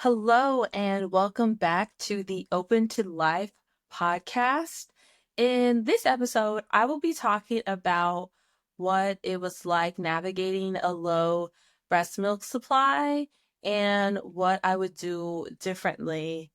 Hello, and welcome back to the Open to Life podcast. In this episode, I will be talking about what it was like navigating a low breast milk supply and what I would do differently,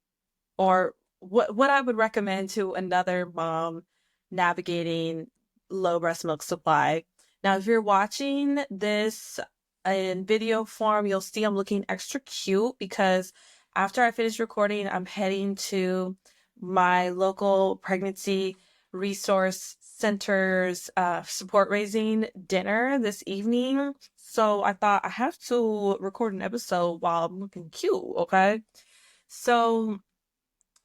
or what I would recommend to another mom navigating low breast milk supply. Now, if you're watching this in video form, you'll see I'm looking extra cute because after I finish recording, I'm heading to my local pregnancy resource center's support raising dinner this evening. So I thought I have to record an episode while I'm looking cute, okay? So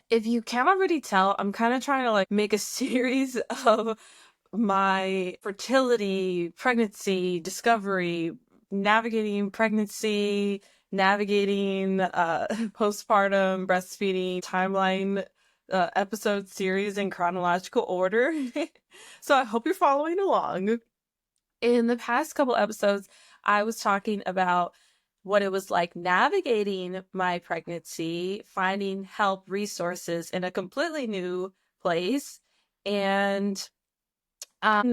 if you can't already tell, I'm kind of trying to make a series of my fertility, pregnancy, discovery, navigating pregnancy, navigating postpartum, breastfeeding timeline episode series in chronological order. So I hope you're following along. In the past couple episodes, I was talking about what it was like navigating my pregnancy, finding help, resources in a completely new place, and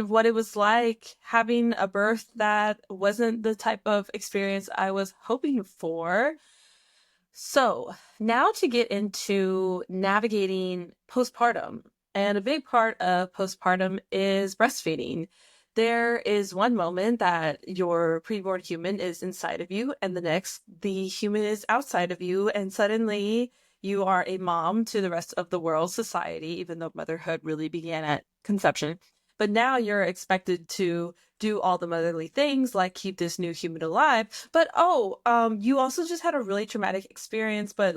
what it was like having a birth that wasn't the type of experience I was hoping for. So, now to get into navigating postpartum. And a big part of postpartum is breastfeeding. There is one moment that your preborn human is inside of you, and the next, the human is outside of you, and suddenly you are a mom to the rest of the world society, even though motherhood really began at conception. But now you're expected to do all the motherly things like keep this new human alive. But you also just had a really traumatic experience, but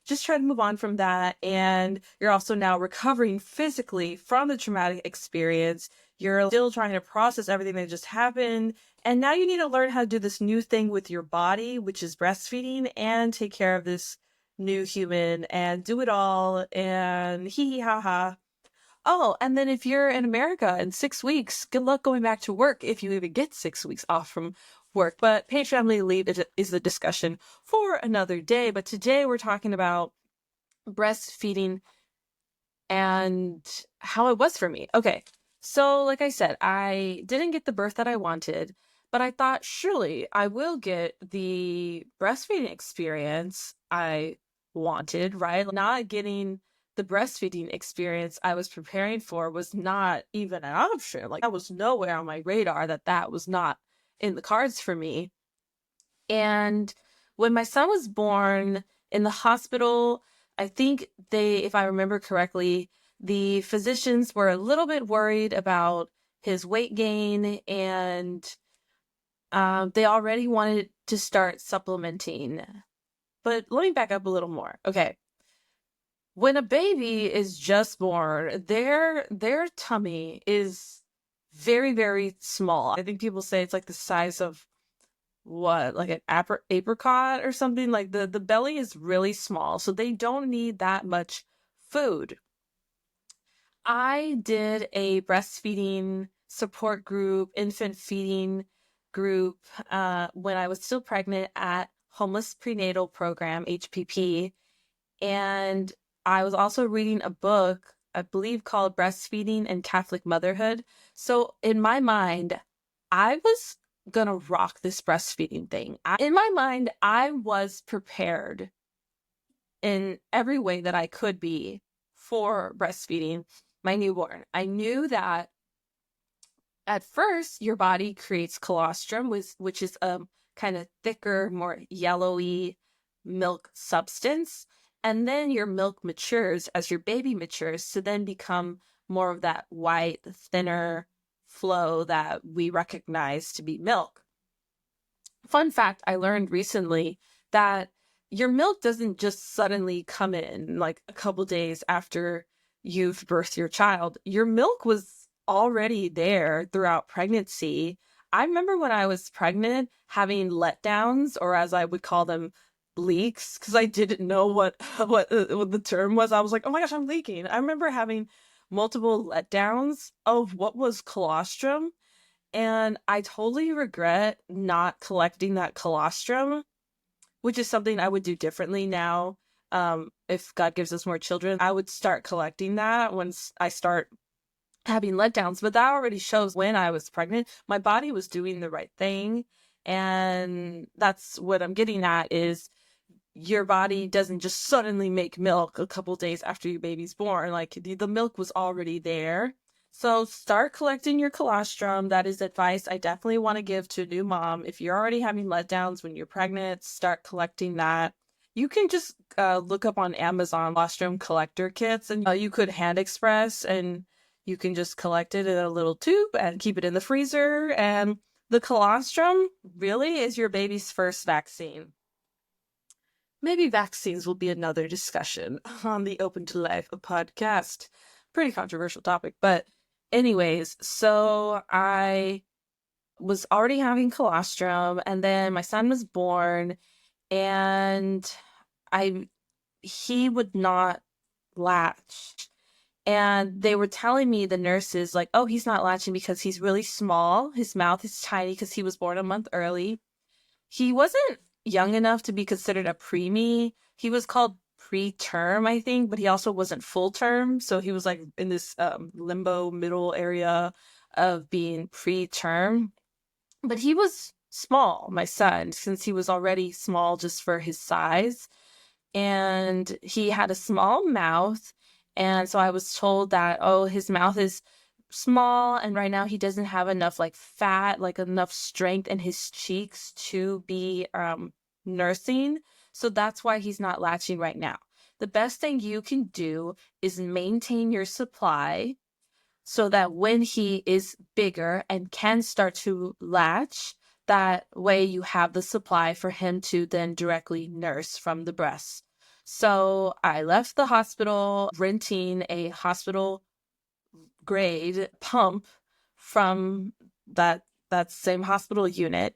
just try to move on from that. And you're also now recovering physically from the traumatic experience. You're still trying to process everything that just happened. And now you need to learn how to do this new thing with your body, which is breastfeeding, and take care of this new human and do it all. And hee hee ha ha. Oh, and then if you're in America in 6 weeks, good luck going back to work if you even get 6 weeks off from work. But paid family leave is a discussion for another day. But today we're talking about breastfeeding and how it was for me. Okay, so like I said, I didn't get the birth that I wanted, but I thought surely I will get the breastfeeding experience I wanted, right? Not getting the breastfeeding experience I was preparing for was not even an option. Like that was nowhere on my radar that was not in the cards for me. And when my son was born in the hospital, I think if I remember correctly, the physicians were a little bit worried about his weight gain, and they already wanted to start supplementing. But let me back up a little more. Okay. When a baby is just born, their tummy is very, very small. I think people say it's like the size of what, like an apricot or something. Like the belly is really small, so they don't need that much food. I did a breastfeeding support group, infant feeding group, when I was still pregnant at Homeless Prenatal Program, HPP. And I was also reading a book, I believe called Breastfeeding and Catholic Motherhood. So in my mind, I was gonna rock this breastfeeding thing. In my mind, I was prepared in every way that I could be for breastfeeding my newborn. I knew that at first your body creates colostrum, which is a kind of thicker, more yellowy milk substance. And then your milk matures as your baby matures to then become more of that white, thinner flow that we recognize to be milk. Fun fact I learned recently that your milk doesn't just suddenly come in like a couple days after you've birthed your child. Your milk was already there throughout pregnancy. I remember when I was pregnant having letdowns, or as I would call them, leaks, because I didn't know what the term was. I was like, oh my gosh, I'm leaking. I remember having multiple letdowns of what was colostrum, and I totally regret not collecting that colostrum which is something I would do differently now. If God gives us more children, I would start collecting that once I start having letdowns. But that already shows when I was pregnant, my body was doing the right thing. And that's what I'm getting at is your body doesn't just suddenly make milk a couple days after your baby's born. Like the milk was already there. So start collecting your colostrum. That is advice I definitely want to give to a new mom. If you're already having letdowns when you're pregnant, start collecting that. You can just look up on Amazon colostrum collector kits, and you could hand express, and you can just collect it in a little tube and keep it in the freezer. And the colostrum really is your baby's first vaccine. Maybe vaccines will be another discussion on the Open to Life podcast. Pretty controversial topic, but anyways, so I was already having colostrum, and then my son was born, and I he would not latch. And they were telling me, the nurses, like, oh, he's not latching because he's really small. His mouth is tiny because he was born a month early. He wasn't young enough to be considered a preemie. He was called preterm, I think, but he also wasn't full term. So he was like in this limbo middle area of being preterm. But he was small, my son, since he was already small just for his size. And he had a small mouth. And so I was told that, oh, his mouth is small, and right now he doesn't have enough like fat, like enough strength in his cheeks to be nursing. So that's why he's not latching right now. The best thing you can do is maintain your supply so that when he is bigger and can start to latch, that way you have the supply for him to then directly nurse from the breast. So I left the hospital renting a hospital grade pump from that same hospital unit,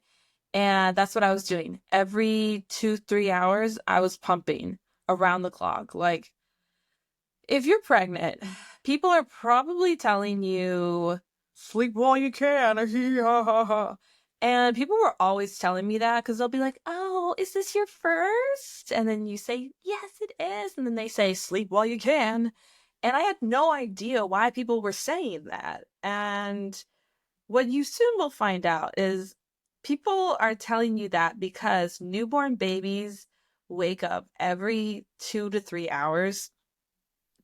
and that's what I was doing. Every 2-3 hours I was pumping around the clock. Like, if you're pregnant, people are probably telling you sleep while you can. And people were always telling me that because they'll be like, oh, is this your first? And then you say, yes, it is. And then they say, sleep while you can. And I had no idea why people were saying that. And what you soon will find out is people are telling you that because newborn babies wake up every 2 to 3 hours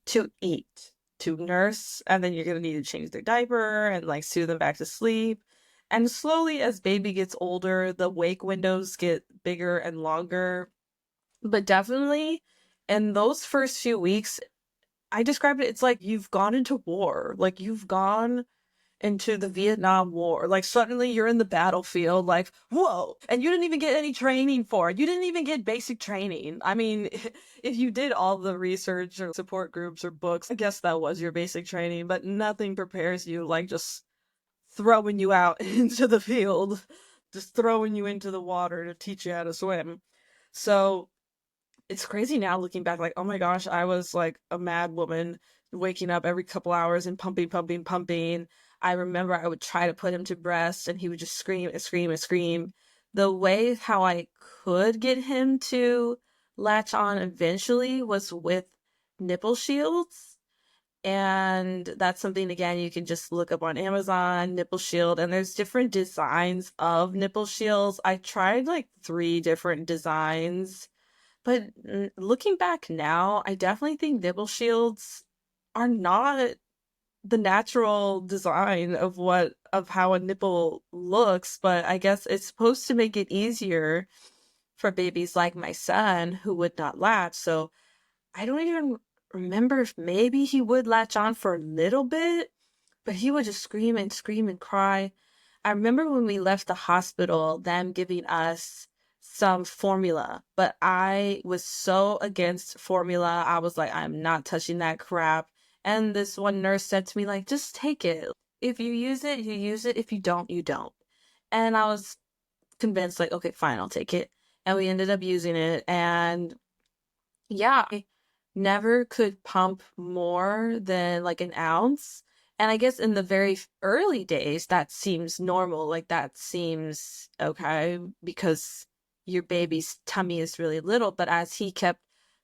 to eat, to nurse, and then you're going to need to change their diaper and like soothe them back to sleep. And slowly, as baby gets older, the wake windows get bigger and longer. But definitely in those first few weeks, I described it, it's like you've gone into war. Like you've gone into the Vietnam War. Like suddenly you're in the battlefield, like, whoa, and you didn't even get any training for it. You didn't even get basic training. I mean, if you did all the research or support groups or books, I guess that was your basic training, but nothing prepares you like just throwing you out into the field, just throwing you into the water to teach you how to swim. So it's crazy now looking back, like, oh my gosh, I was like a mad woman waking up every couple hours and pumping, pumping, pumping. I remember I would try to put him to breast and he would just scream and scream and scream. The way how I could get him to latch on eventually was with nipple shields. And that's something, again, you can just look up on Amazon, nipple shield, and there's different designs of nipple shields. I tried like 3 different designs, but looking back now, I definitely think nipple shields are not the natural design of how a nipple looks, but I guess it's supposed to make it easier for babies like my son who would not latch. So I don't even remember if maybe he would latch on for a little bit, but he would just scream and cry. I remember when we left the hospital, them giving us some formula, but I was so against formula. I was like, I'm not touching that crap. And this one nurse said to me, like, just take it. If you use it, you use it. If you don't, you don't. And I was convinced, like, okay, fine, I'll take it. And we ended up using it. And yeah, I never could pump more than like an ounce. And I guess in the very early days, that seems normal. Like that seems okay because your baby's tummy is really little. But as he kept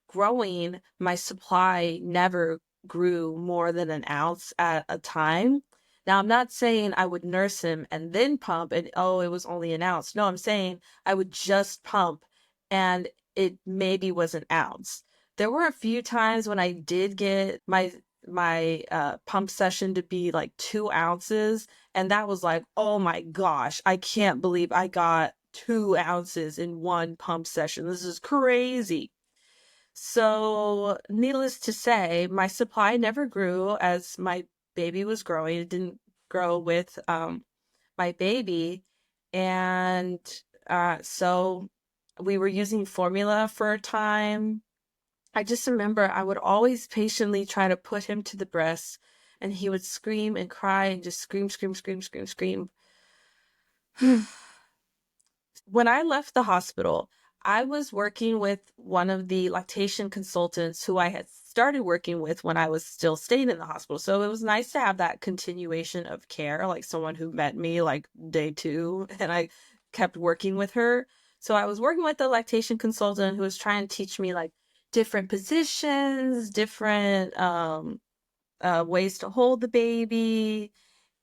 growing, my supply never grew more than an ounce at a time. Now, I'm not saying I would nurse him and then pump and, oh, it was only an ounce. No, I'm saying I would just pump and it maybe was an ounce. There were a few times when I did get my pump session to be like 2 ounces, and that was like, oh my gosh, I can't believe I got 2 ounces in one pump session. This is crazy. So, needless to say, my supply never grew as my baby was growing. It didn't grow with my baby. And so we were using formula for a time. I just remember I would always patiently try to put him to the breast, and he would scream and cry and just scream, scream, scream, scream, scream. When I left the hospital, I was working with one of the lactation consultants who I had started working with when I was still staying in the hospital. So it was nice to have that continuation of care, like someone who met me like day 2, and I kept working with her. So I was working with the lactation consultant who was trying to teach me like different positions, different ways to hold the baby,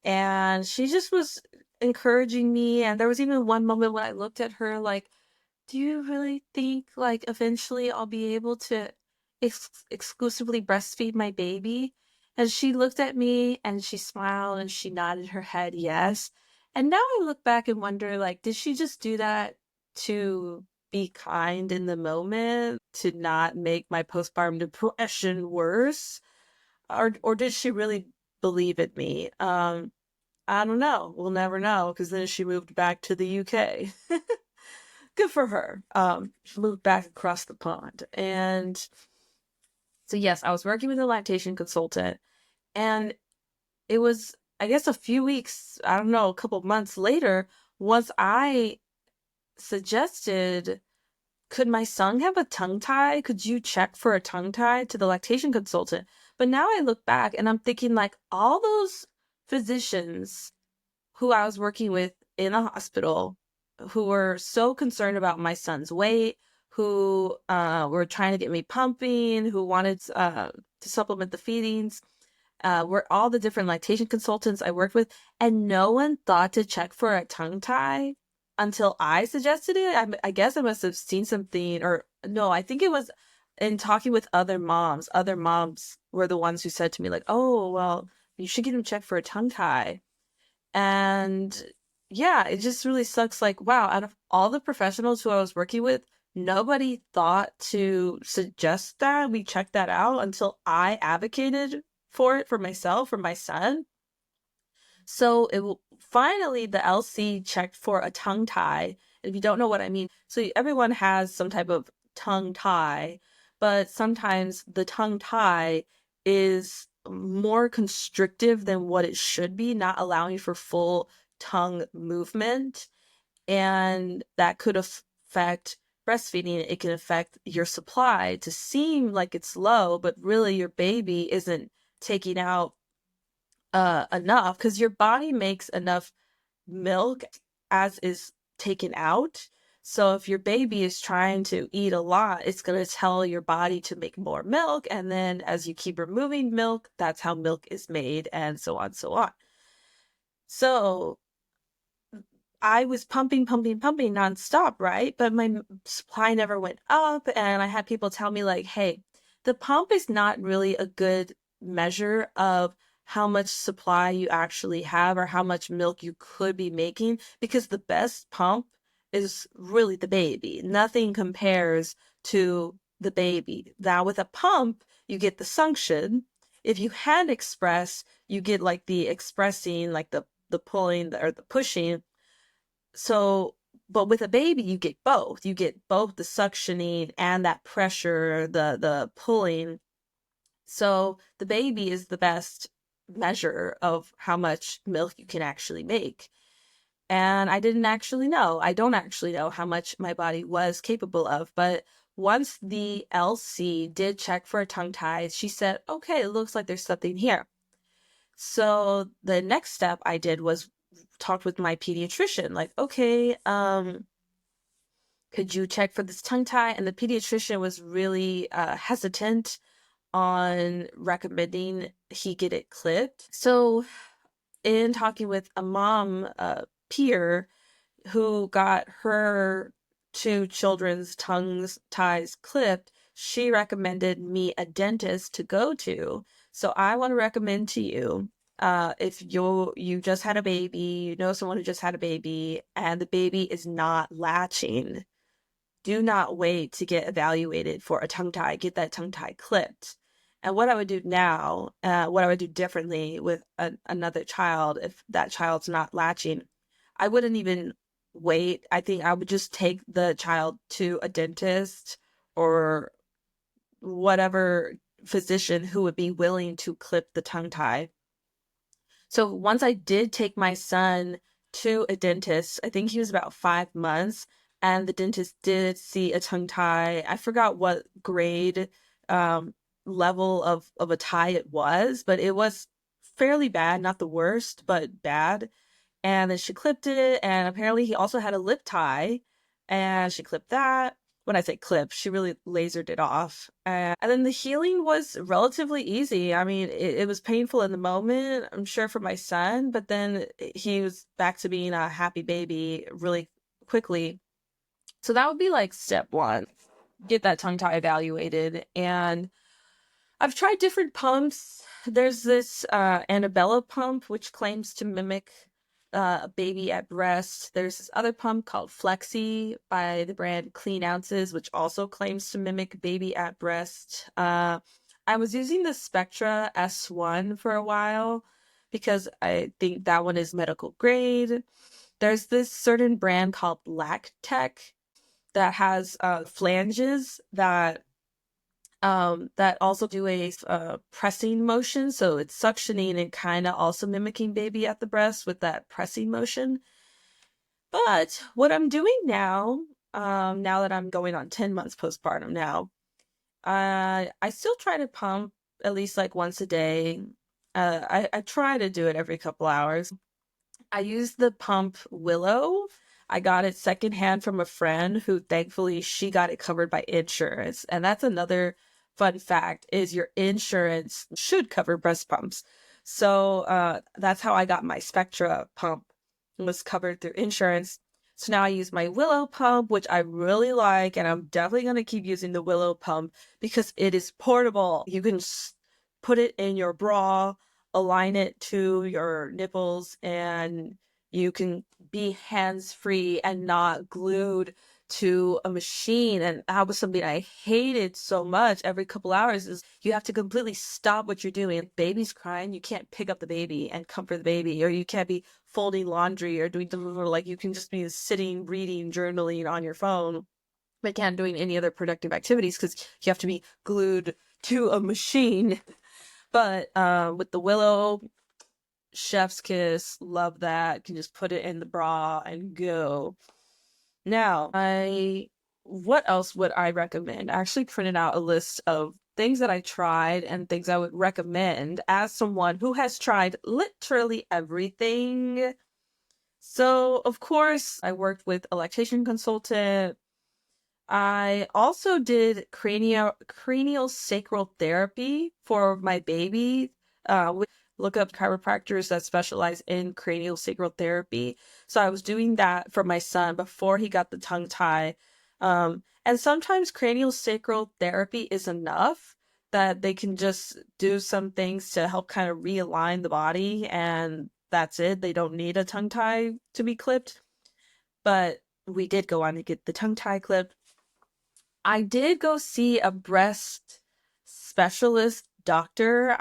and she just was encouraging me. And there was even one moment when I looked at her like, do you really think like eventually I'll be able to exclusively breastfeed my baby? And she looked at me and she smiled and she nodded her head yes. And now I look back and wonder, like, did she just do that to be kind in the moment, to not make my postpartum depression worse? Or did she really believe in me? I don't know. We'll never know, because then she moved back to the UK. Good for her. She moved back across the pond. And so, yes, I was working with a lactation consultant, and it was, I guess, a few weeks, I don't know, a couple months later, once I suggested, could my son have a tongue tie? Could you check for a tongue tie to the lactation consultant? But now I look back and I'm thinking, like, all those physicians who I was working with in a hospital who were so concerned about my son's weight, who were trying to get me pumping, who wanted to supplement the feedings, were all the different lactation consultants I worked with, and no one thought to check for a tongue tie until I suggested it. I guess I must have seen something, or no, I think it was in talking with other moms. Other moms were the ones who said to me, like, oh, well, you should get him checked for a tongue tie. And yeah, it just really sucks. Like, wow, out of all the professionals who I was working with, nobody thought to suggest that we check that out until I advocated for it for myself, for my son. So finally, the LC checked for a tongue tie. If you don't know what I mean, so everyone has some type of tongue tie, but sometimes the tongue tie is more constrictive than what it should be, not allowing for full tongue movement. And that could affect breastfeeding. It can affect your supply to seem like it's low, but really your baby isn't taking out enough, because your body makes enough milk as is taken out. So if your baby is trying to eat a lot, it's going to tell your body to make more milk. And then as you keep removing milk, that's how milk is made, and so on, so on. So I was pumping, pumping, pumping nonstop, right? But my supply never went up. And I had people tell me, like, hey, the pump is not really a good measure of how much supply you actually have or how much milk you could be making, because the best pump is really the baby. Nothing compares to the baby. Now, with a pump, you get the suction. If you hand express, you get like the expressing, like the pulling or the pushing. So, but with a baby, you get both. You get both the suctioning and that pressure, the pulling. So the baby is the best measure of how much milk you can actually make. And I didn't actually know. I don't actually know how much my body was capable of. But once the LC did check for a tongue tie, she said, okay, it looks like there's something here. So the next step I did was talked with my pediatrician, like, okay, could you check for this tongue tie? And the pediatrician was really hesitant on recommending he get it clipped. So, in talking with a mom peer who got her two children's tongues ties clipped, she recommended me a dentist to go to. So I want to recommend to you, if you just had a baby, you know someone who just had a baby, and the baby is not latching, do not wait to get evaluated for a tongue tie. Get that tongue tie clipped. And what I would do now, what I would do differently with another child, if that child's not latching, I wouldn't even wait. I think I would just take the child to a dentist or whatever physician who would be willing to clip the tongue tie. So once I did take my son to a dentist, I think he was about 5 months, and the dentist did see a tongue tie. I forgot what grade, um, level of a tie it was, but it was fairly bad, not the worst, but bad. And then she clipped it, and apparently he also had a lip tie, and she clipped that. When I say clip, she really lasered it off. And then the healing was relatively easy. I mean, it was painful in the moment, I'm sure, for my son, but then he was back to being a happy baby really quickly. So that would be like step one, get that tongue tie evaluated. And I've tried different pumps. There's this Annabella pump, which claims to mimic a baby at breast. There's this other pump called Flexi by the brand Clean Ounces, which also claims to mimic baby at breast. I was using the Spectra S1 for a while because I think that one is medical grade. There's this certain brand called Lactech that has flanges that also do a pressing motion. So it's suctioning and kind of also mimicking baby at the breast with that pressing motion. But what I'm doing now, now that I'm going on 10 months postpartum now, I still try to pump at least like once a day. I try to do it every couple hours. I use the pump Willow. I got it secondhand from a friend who thankfully she got it covered by insurance. And that's another fun fact is your insurance should cover breast pumps. So that's how I got my Spectra pump. It was covered through insurance. So now I use my Willow pump, which I really like, and I'm definitely going to keep using the Willow pump because it is portable. You can put it in your bra, align it to your nipples, and you can be hands free and not glued to a machine. And that was something I hated so much. Every couple hours is you have to completely stop what you're doing. If baby's crying, you can't pick up the baby and comfort the baby, or you can't be folding laundry or doing like you can just be sitting, reading, journaling on your phone, but can't doing any other productive activities because you have to be glued to a machine. But with the Willow, chef's kiss, love that. Can just put it in the bra and go. Now, I what else would I recommend? I actually printed out a list of things that I tried and things I would recommend as someone who has tried literally everything. So, of course, I worked with a lactation consultant. I also did cranial sacral therapy for my baby. Look up chiropractors that specialize in cranial sacral therapy. So I was doing that for my son before he got the tongue tie. And sometimes cranial sacral therapy is enough that they can just do some things to help kind of realign the body, and that's it. They don't need a tongue tie to be clipped. But we did go on to get the tongue tie clipped. I did go see a breast specialist doctor.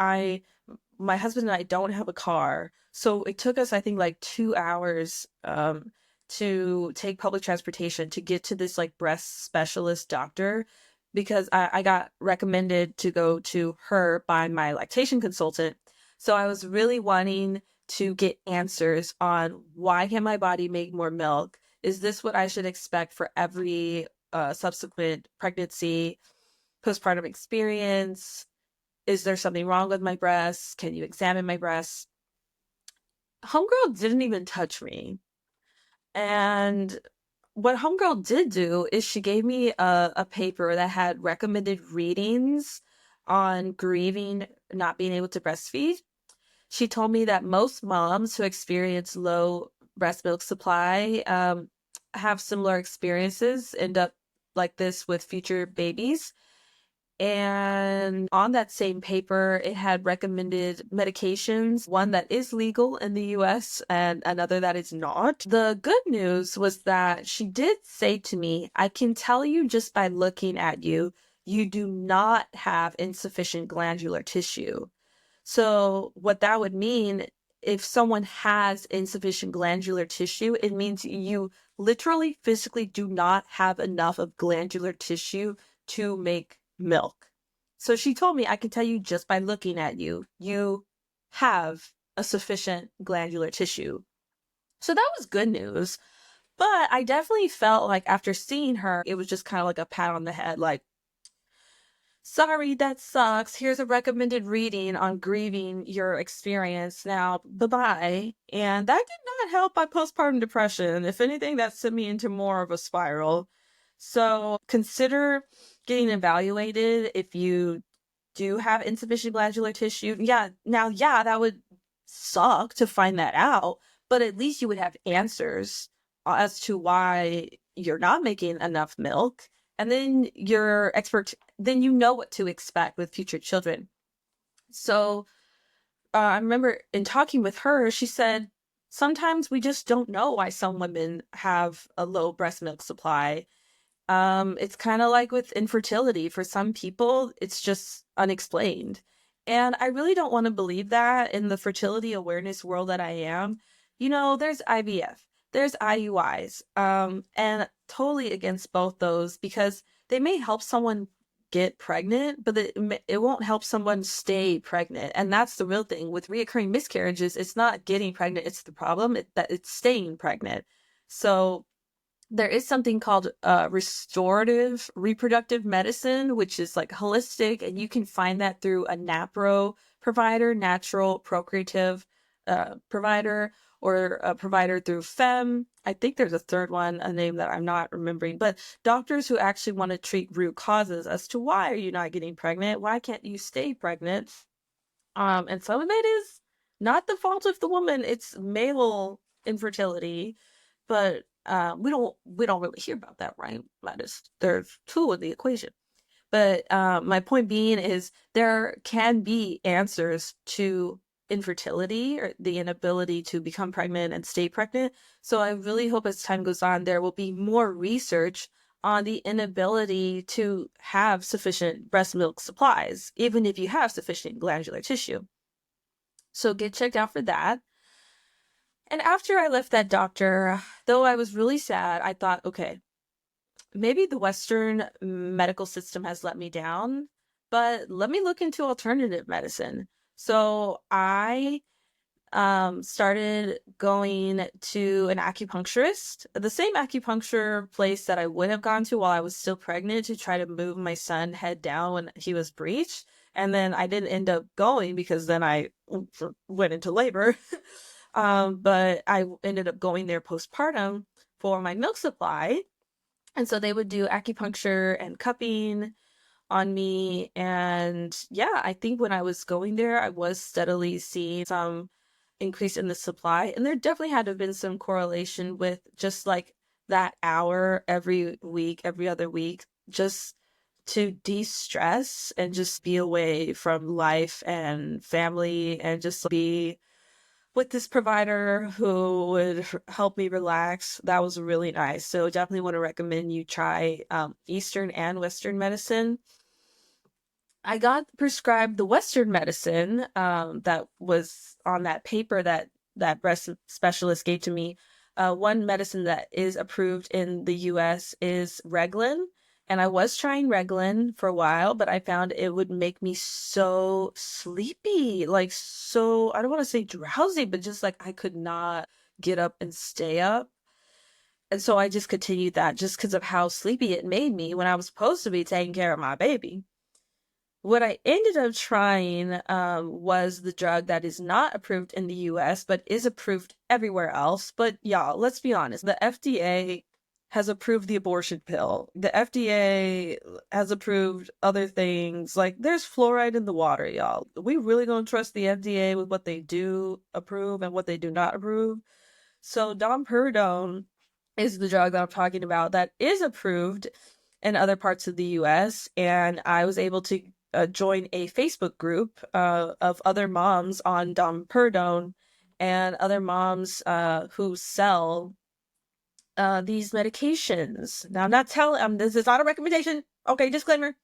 My husband and I don't have a car, so it took us, I think, like 2 hours to take public transportation to get to this like breast specialist doctor because I got recommended to go to her by my lactation consultant. So I was really wanting to get answers on why can my body make more milk? Is this what I should expect for every subsequent pregnancy, postpartum experience? Is there something wrong with my breasts? Can you examine my breasts? Homegirl didn't even touch me. And what homegirl did do is she gave me a paper that had recommended readings on grieving not being able to breastfeed. She told me that most moms who experience low breast milk supply have similar experiences, end up like this with future babies. And on that same paper, it had recommended medications, one that is legal in the US and another that is not. The good news was that she did say to me, I can tell you just by looking at you, you do not have insufficient glandular tissue. So what that would mean, if someone has insufficient glandular tissue, it means you literally physically do not have enough of glandular tissue to make milk. So she told me, I can tell you just by looking at you, you have a sufficient glandular tissue. So that was good news. But I definitely felt like after seeing her, it was just kind of like a pat on the head, like, sorry, that sucks. Here's a recommended reading on grieving your experience. Now, bye-bye. And that did not help my postpartum depression. If anything, that sent me into more of a spiral. So consider getting evaluated if you do have insufficient glandular tissue. Yeah, now, yeah, that would suck to find that out, but at least you would have answers as to why you're not making enough milk. And then your expert, then you know what to expect with future children. So I remember in talking with her, she said, sometimes we just don't know why some women have a low breast milk supply. It's kind of like with infertility. For some people, it's just unexplained. And I really don't want to believe that in the fertility awareness world that I am. You know, there's IVF, there's IUIs, and totally against both those because they may help someone get pregnant, but it won't help someone stay pregnant. And that's the real thing with reoccurring miscarriages. It's not getting pregnant. It's the problem that it's staying pregnant. So there is something called restorative reproductive medicine, which is like holistic, and you can find that through a NAPRO provider, natural procreative provider, or a provider through FEM. I think there's a third one, a name that I'm not remembering, but doctors who actually want to treat root causes as to why are you not getting pregnant? Why can't you stay pregnant? And some of it is not the fault of the woman, it's male infertility, but we don't really hear about that, right? That is, there's two in the equation. But my point being is there can be answers to infertility or the inability to become pregnant and stay pregnant. So I really hope as time goes on, there will be more research on the inability to have sufficient breast milk supplies, even if you have sufficient glandular tissue. So get checked out for that. And after I left that doctor, though I was really sad, I thought, okay, maybe the Western medical system has let me down, but let me look into alternative medicine. So I started going to an acupuncturist, the same acupuncture place that I would have gone to while I was still pregnant to try to move my son head down when he was breech. And then I didn't end up going because then I went into labor. But I ended up going there postpartum for my milk supply. And so they would do acupuncture and cupping on me. And yeah, I think when I was going there, I was steadily seeing some increase in the supply. And there definitely had to have been some correlation with just like that hour every week, every other week, just to de-stress and just be away from life and family and just be with this provider who would help me relax. That was really nice. So definitely want to recommend you try Eastern and Western medicine. I got prescribed the Western medicine that was on that paper that breast specialist gave to me. One medicine that is approved in the US is Reglan. And I was trying Reglan for a while, but I found it would make me so sleepy, like so, I don't want to say drowsy, but just like I could not get up and stay up. And so I just continued that just because of how sleepy it made me when I was supposed to be taking care of my baby. What I ended up trying was the drug that is not approved in the US, but is approved everywhere else. But y'all, let's be honest, the FDA has approved the abortion pill. The FDA has approved other things. Like, there's fluoride in the water, y'all. We really gonna trust the FDA with what they do approve and what they do not approve? So domperidone is the drug that I'm talking about that is approved in other parts of the US. And I was able to join a Facebook group of other moms on domperidone and other moms who sell these medications. Now, I'm not telling, this is not a recommendation. Okay, disclaimer.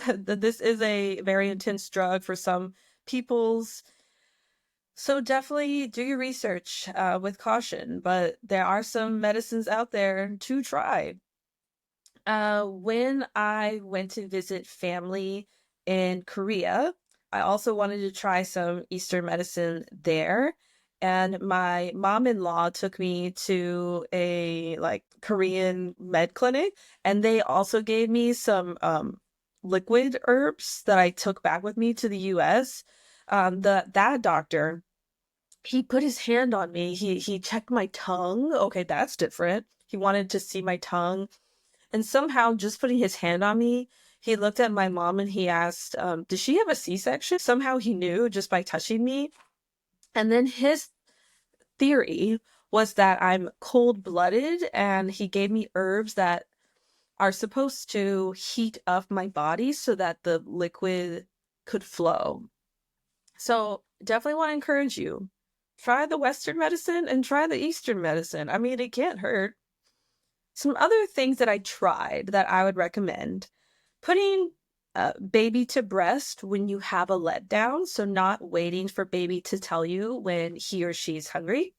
This is a very intense drug for some people's. So definitely do your research with caution, but there are some medicines out there to try. When I went to visit family in Korea, I also wanted to try some Eastern medicine there. And my mom-in-law took me to a like Korean med clinic, and they also gave me some liquid herbs that I took back with me to the US. That doctor, he put his hand on me. He checked my tongue. Okay, that's different. He wanted to see my tongue. And somehow, just putting his hand on me, he looked at my mom and he asked, "Does she have a C-section?" Somehow he knew just by touching me. And then his theory was that I'm cold-blooded, and he gave me herbs that are supposed to heat up my body so that the liquid could flow. So definitely want to encourage you. Try the Western medicine and try the Eastern medicine. I mean, it can't hurt. Some other things that I tried that I would recommend: putting baby to breast when you have a letdown, so not waiting for baby to tell you when he or she's hungry.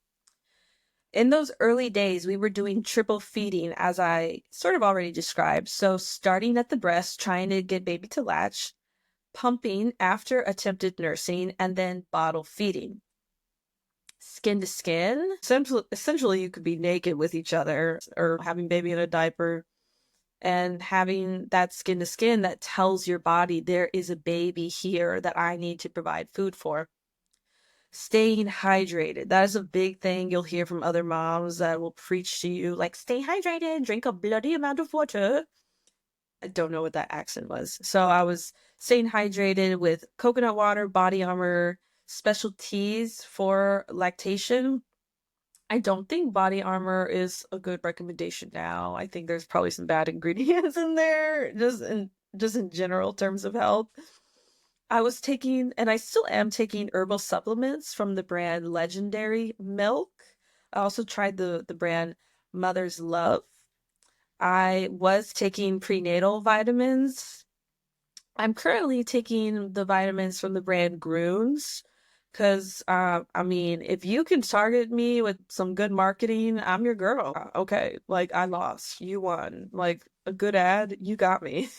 In those early days, we were doing triple feeding, as I sort of already described. So starting at the breast, trying to get baby to latch, pumping after attempted nursing, and then bottle feeding. Skin to skin. Essentially, you could be naked with each other or having baby in a diaper, and having that skin to skin that tells your body there is a baby here that I need to provide food for. Staying hydrated. That is a big thing you'll hear from other moms that will preach to you, like, stay hydrated, drink a bloody amount of water. I don't know what that accent was. So I was staying hydrated with coconut water, body armor, special teas for lactation. I don't think body armor is a good recommendation now. I think there's probably some bad ingredients in there, just in general terms of health. I was taking, and I still am taking, herbal supplements from the brand Legendary Milk. I also tried the brand Mother's Love. I was taking prenatal vitamins. I'm currently taking the vitamins from the brand Groons because, I mean, if you can target me with some good marketing, I'm your girl. Okay, like, I lost, you won. Like, a good ad, you got me.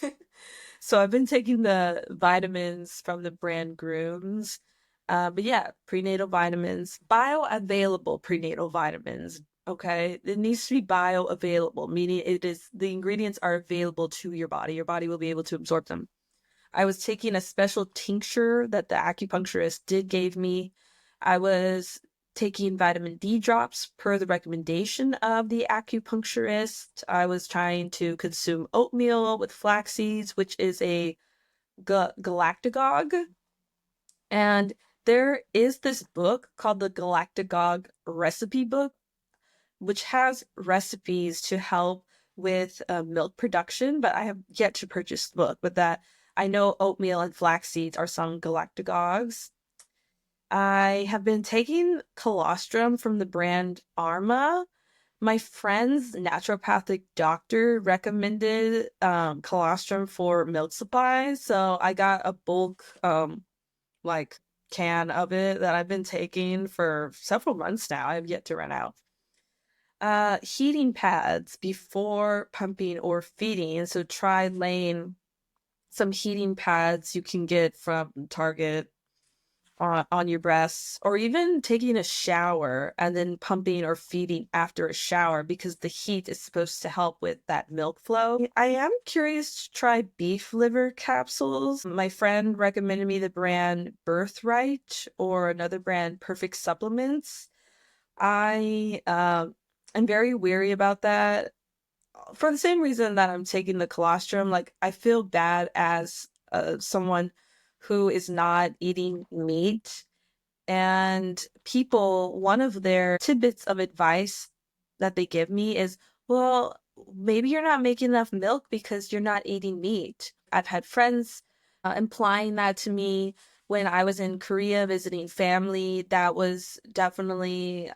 So I've been taking the vitamins from the brand Grooms. But yeah, prenatal vitamins, bioavailable prenatal vitamins. Okay, it needs to be bioavailable, meaning the ingredients are available to your body. Your body will be able to absorb them. I was taking a special tincture that the acupuncturist did gave me. I was taking vitamin D drops per the recommendation of the acupuncturist. I was trying to consume oatmeal with flax seeds, which is a galactagogue. And there is this book called the Galactagogue Recipe Book, which has recipes to help with milk production, but I have yet to purchase the book. But that, I know oatmeal and flax seeds are some galactagogues. I have been taking colostrum from the brand Arma. My friend's naturopathic doctor recommended colostrum for milk supply, so I got a bulk like can of it that I've been taking for several months now. I have yet to run out. Heating pads before pumping or feeding. So try laying some heating pads you can get from Target on your breasts, or even taking a shower and then pumping or feeding after a shower, because the heat is supposed to help with that milk flow. I am curious to try beef liver capsules. My friend recommended me the brand Birthright or another brand, Perfect Supplements. I'm very weary about that. for the same reason that I'm taking the colostrum, like I feel bad as someone who is not eating meat. And people, one of their tidbits of advice that they give me is, well, maybe you're not making enough milk because you're not eating meat. I've had friends implying that to me when I was in Korea visiting family. That was definitely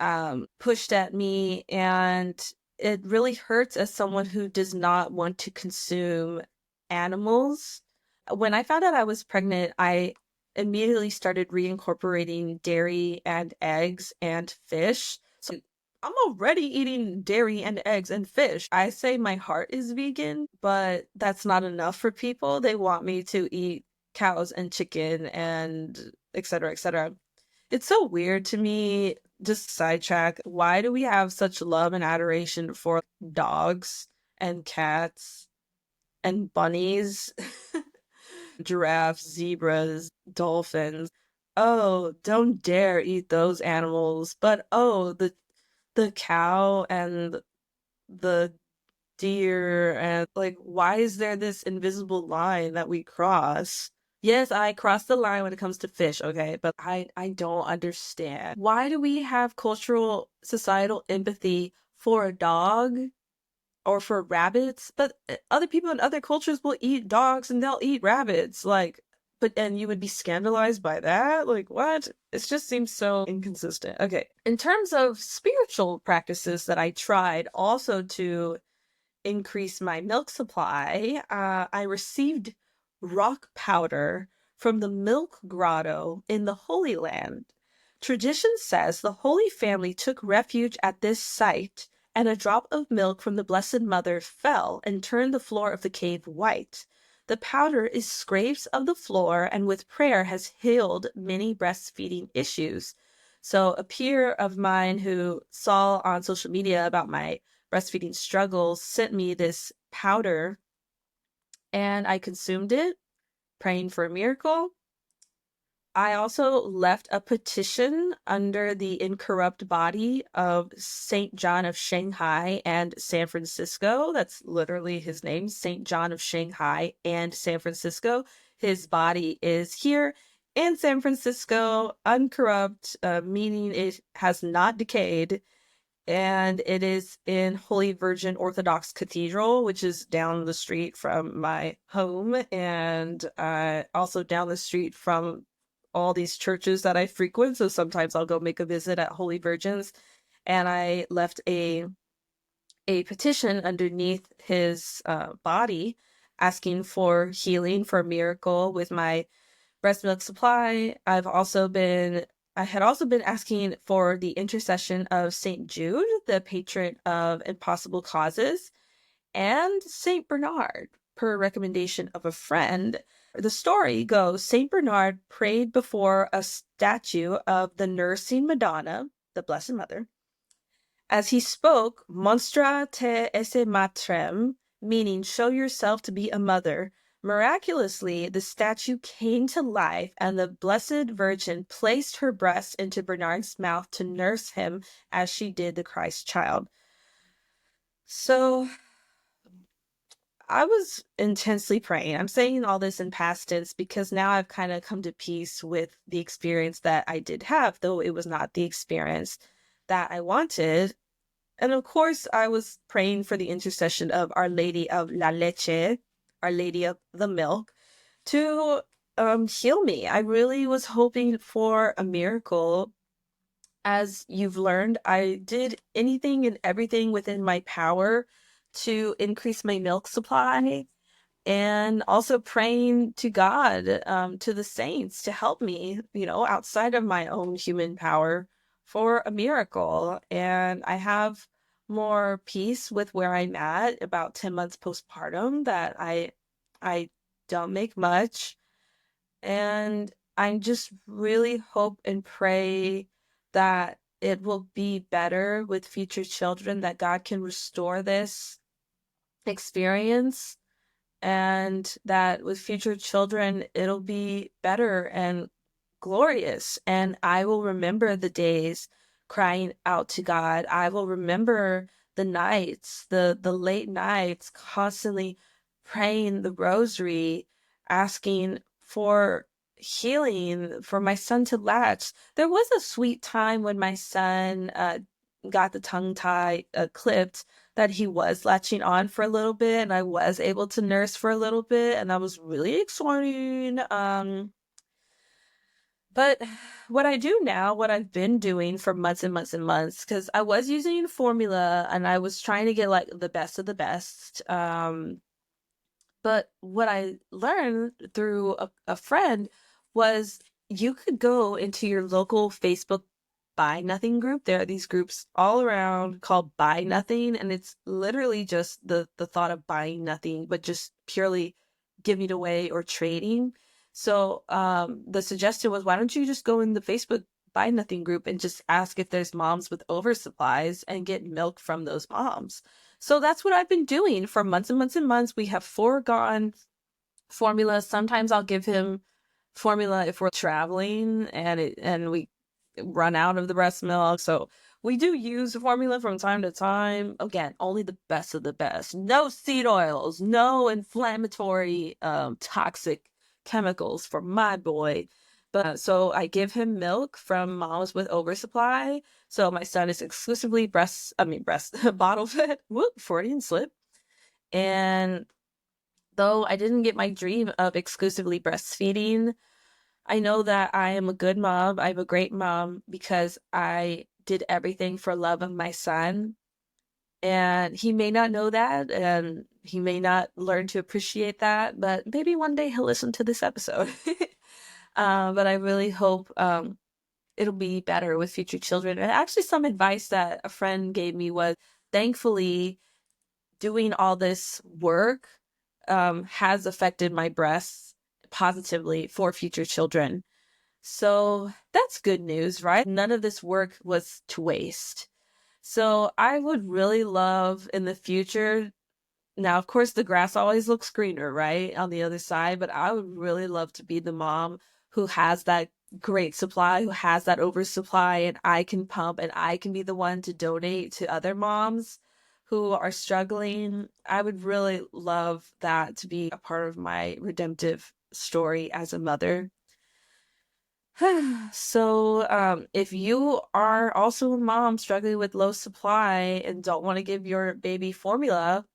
pushed at me, and it really hurts as someone who does not want to consume animals. When I found out I was pregnant, I immediately started reincorporating dairy and eggs and fish. So I'm already eating dairy and eggs and fish. I say my heart is vegan, but that's not enough for people. They want me to eat cows and chicken and et cetera, et cetera. It's so weird to me. Just sidetrack. Why do we have such love and adoration for dogs and cats and bunnies? Giraffes, zebras, dolphins. Oh, don't dare eat those animals. But oh, the cow and the deer, and like, why is there this invisible line that we cross? Yes, I cross the line when it comes to fish, okay, but I don't understand. Why do we have cultural societal empathy for a dog or for rabbits, but other people in other cultures will eat dogs and they'll eat rabbits, like, but and you would be scandalized by that? Like, what? It just seems so inconsistent. Okay. In terms of spiritual practices that I tried also to increase my milk supply, I received rock powder from the milk grotto in the Holy Land. Tradition says the Holy Family took refuge at this site, and a drop of milk from the Blessed Mother fell and turned the floor of the cave white. The powder is scrapes of the floor and with prayer has healed many breastfeeding issues. So, a peer of mine who saw on social media about my breastfeeding struggles sent me this powder, and I consumed it, praying for a miracle. I also left a petition under the incorrupt body of St. John of Shanghai and San Francisco. That's literally his name, St. John of Shanghai and San Francisco. His body is here in San Francisco, uncorrupt, meaning it has not decayed, and it is in Holy Virgin Orthodox Cathedral, which is down the street from my home, and also down the street from all these churches that I frequent. So sometimes I'll go make a visit at Holy Virgin's, and I left a petition underneath his body asking for healing, for a miracle with my breast milk supply. I had also been asking for the intercession of St. Jude, the patron of impossible causes, and St. Bernard, per recommendation of a friend. The story goes St. Bernard prayed before a statue of the nursing Madonna, the Blessed Mother. As he spoke, Monstra te esse matrem, meaning show yourself to be a mother. Miraculously, the statue came to life, and the Blessed Virgin placed her breast into Bernard's mouth to nurse him as she did the Christ child. So I was intensely praying. I'm saying all this in past tense because now I've kind of come to peace with the experience that I did have, though it was not the experience that I wanted. And of course, I was praying for the intercession of Our Lady of La Leche, Our Lady of the Milk, to heal me. I really was hoping for a miracle. As you've learned, I did anything and everything within my power to increase my milk supply, and also praying to God, to the saints to help me, outside of my own human power for a miracle. And I have more peace with where I'm at about 10 months postpartum, that I don't make much. And I just really hope and pray that it will be better with future children, that God can restore this experience, and that with future children, it'll be better and glorious. And I will remember the days crying out to God. I will remember the nights, the late nights, constantly praying the rosary, asking for healing for my son to latch. There was a sweet time when my son got the tongue tie clipped, that he was latching on for a little bit, and I was able to nurse for a little bit, and that was really exciting. But what I do now, what I've been doing for months and months and months, because I was using formula and I was trying to get like the best of the best. But what I learned through a friend was you could go into your local Facebook Buy Nothing group. There are these groups all around called Buy Nothing, and it's literally just the thought of buying nothing, but just purely giving away or trading. So the suggestion was, why don't you just go in the Facebook Buy Nothing group and just ask if there's moms with oversupplies and get milk from those moms. So that's what I've been doing for months and months and months. We have foregone formula. Sometimes I'll give him formula if we're traveling and we run out of the breast milk. So we do use formula from time to time. Again, only the best of the best. No seed oils, no inflammatory, toxic chemicals for my boy. But so I give him milk from moms with oversupply. So my son is exclusively bottle fed. Whoop, Freudian slip. And though I didn't get my dream of exclusively breastfeeding, I know that I am a good mom. I'm a great mom because I did everything for love of my son. And he may not know that, and he may not learn to appreciate that, but maybe one day he'll listen to this episode. But I really hope it'll be better with future children. And actually, some advice that a friend gave me was, thankfully, doing all this work has affected my breasts positively for future children. So that's good news, right? None of this work was to waste. So I would really love in the future. Now, of course, the grass always looks greener, right? On the other side, but I would really love to be the mom who has that great supply, who has that oversupply, and I can pump and I can be the one to donate to other moms who are struggling. I would really love that to be a part of my redemptive story as a mother. So, if you are also a mom struggling with low supply and don't want to give your baby formula,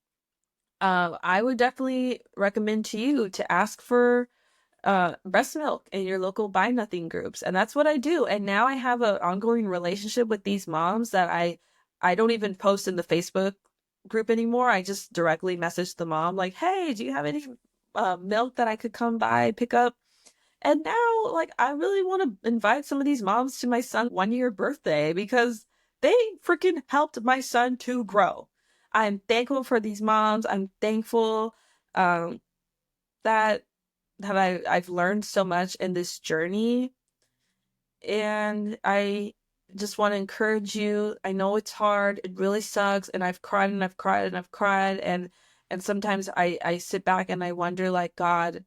I would definitely recommend to you to ask for breast milk in your local Buy Nothing groups. And that's what I do. And now I have an ongoing relationship with these moms that I don't even post in the Facebook group anymore. I just directly message the mom like, hey, do you have any milk that I could come by, pick up? And now, like, I really want to invite some of these moms to my son's 1 year birthday because they freaking helped my son to grow. I'm thankful for these moms. I'm thankful um, that I've learned so much in this journey. And I just want to encourage you. I know it's hard. It really sucks. And I've cried and I've cried and I've cried. And sometimes I sit back and I wonder, like, God,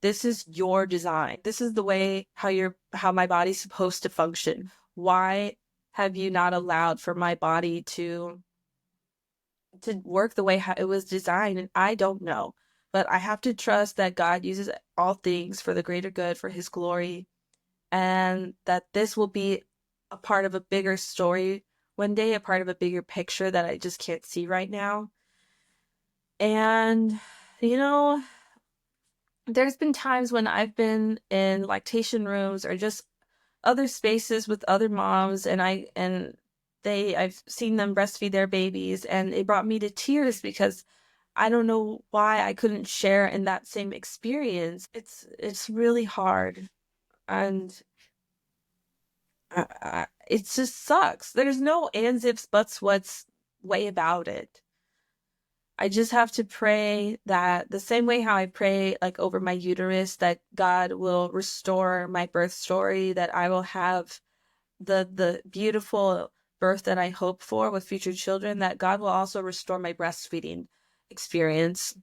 this is your design. This is the way how my body's supposed to function. Why have you not allowed for my body to work the way how it was designed? And I don't know, but I have to trust that God uses all things for the greater good, for his glory, and that this will be a part of a bigger story one day, a part of a bigger picture that I just can't see right now. And, you know, there's been times when I've been in lactation rooms or just other spaces with other moms, and I've seen them breastfeed their babies, and it brought me to tears because I don't know why I couldn't share in that same experience. It's really hard, and it just sucks. There's no ands, ifs, buts, what's way about it. I just have to pray that the same way how I pray like over my uterus, that God will restore my birth story, that I will have the beautiful birth that I hope for with future children, that God will also restore my breastfeeding experience.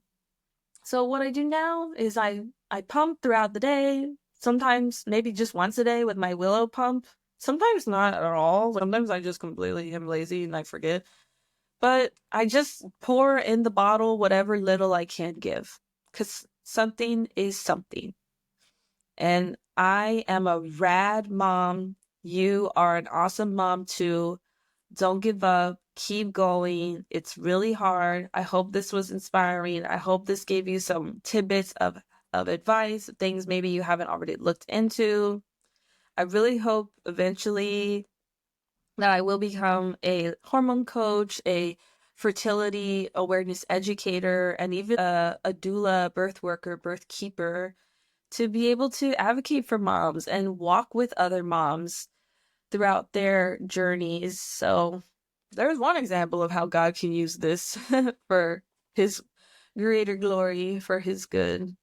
So what I do now is I pump throughout the day, sometimes maybe just once a day with my Willow pump, sometimes not at all. Sometimes I just completely am lazy and I forget. But I just pour in the bottle whatever little I can give, because something is something. And I am a rad mom. You are an awesome mom too. Don't give up. Keep going. It's really hard. I hope this was inspiring. I hope this gave you some tidbits of advice, things maybe you haven't already looked into. I really hope eventually that I will become a hormone coach, a fertility awareness educator, and even a doula, birth worker, birth keeper, to be able to advocate for moms and walk with other moms throughout their journeys. So there's one example of how God can use this for his greater glory, for his good.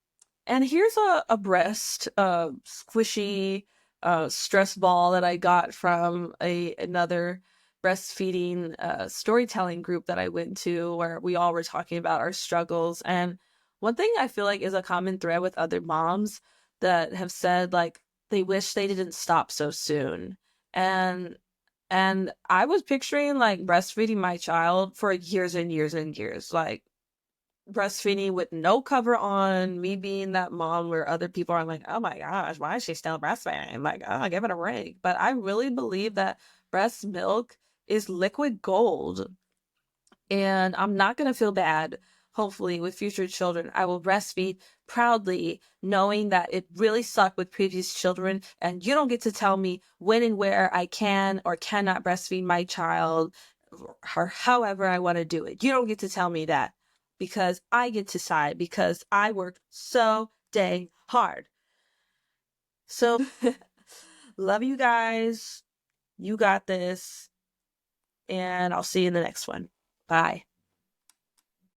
And here's a breast squishy stress ball that I got from another breastfeeding storytelling group that I went to, where we all were talking about our struggles. And one thing I feel like is a common thread with other moms that have said like they wish they didn't stop so soon. And I was picturing like breastfeeding my child for years and years and years, like breastfeeding with no cover on, me being that mom where other people are like, oh my gosh, why is she still breastfeeding? Like, oh, give it a break. But I really believe that breast milk is liquid gold. And I'm not going to feel bad, hopefully, with future children. I will breastfeed proudly, knowing that it really sucked with previous children. And you don't get to tell me when and where I can or cannot breastfeed my child or however I want to do it. You don't get to tell me that, because I get to decide, because I worked so dang hard. So, love you guys. You got this. And I'll see you in the next one. Bye.